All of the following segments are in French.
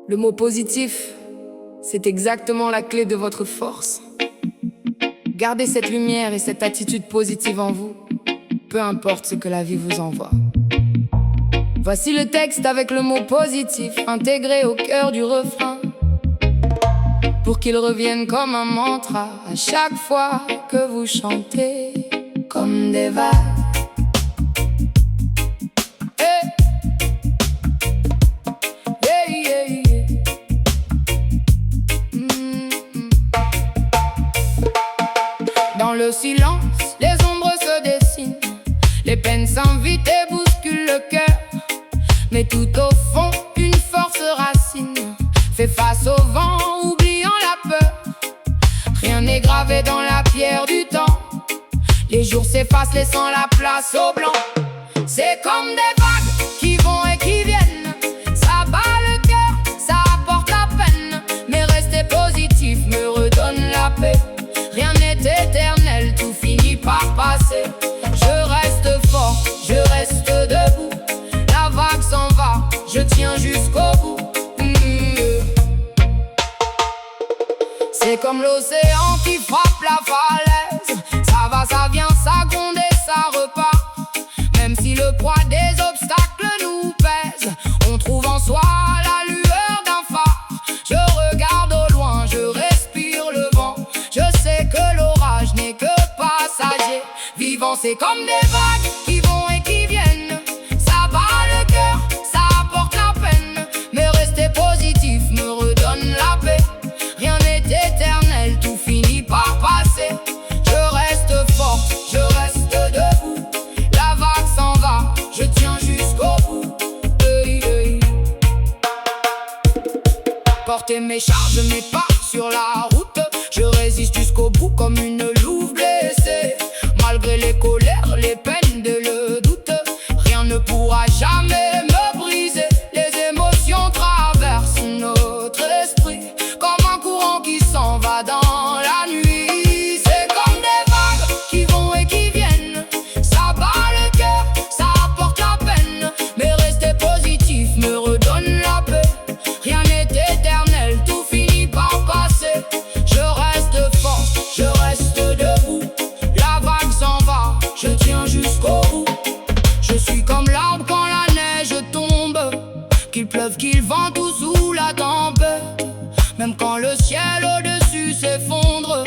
Le mot positif, c'est exactement la clé de votre force. Gardez cette lumière et cette attitude positive en vous, peu importe ce que la vie vous envoie. Voici le texte avec le mot positif intégré au cœur du refrain, pour qu'il revienne comme un mantra à chaque fois que vous chantez, comme des vagues. Dans le silence, les ombres se dessinent, les peines s'invitent et bousculent le cœur. Mais tout au fond, une force racine fait face au vent, oubliant la peur. Rien n'est gravé dans la pierre du temps. Les jours s'effacent, laissant la place au blanc. C'est comme des vagues qui vont et qui viennent. Ça bat le cœur, ça apporte la peine. Mais rester positif me redonne la paix. Rien n'est éternel, tout finit par passer. Je reste fort, je reste debout. La vague s'en va, je tiens jusqu'au bout. C'est comme l'océan qui frappe la falaise. Ça va, ça vient, ça gronde et ça repart. Même si le poids des obstacles nous pèse, on trouve en soi la lueur d'un phare. Je regarde au loin, je respire le vent. Je sais que l'orage n'est que passager. Vivant, c'est comme des vagues qui vont et qui viennent. Ça bat le cœur, ça apporte la peine. Mais rester positif me redonne la paix. Rien n'est éternel, tout finit par passer. Je reste fort, je reste debout. La vague s'en va, je tiens jusqu'au bout. Porter mes charges, mes pas sur la route. Je résiste jusqu'au bout comme une louve blessée. Malgré les colères, les peines et le doute, rien ne pourra jamais me briser. Les émotions traversent notre esprit comme un courant qui s'en va dans la nuit. C'est comme des vagues qui vont et qui viennent. Ça bat le cœur, ça apporte la peine. Mais rester positif me redonne la paix. Rien n'est éternel, tout finit par passer. Je reste fort, je reste debout. La vague s'en va, je tiens jusqu'au bout. Je suis comme l'arbre quand la neige tombe, qu'il pleuve, qu'il vente ou sous la tempête. Même quand le ciel au-dessus s'effondre,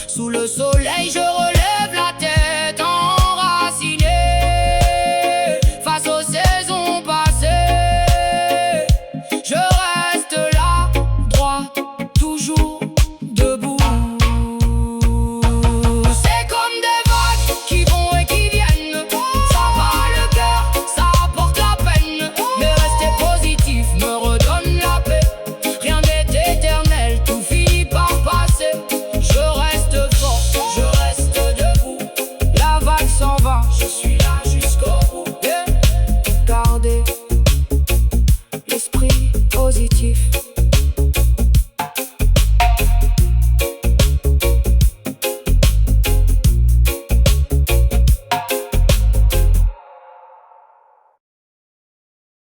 sous le soleil je relève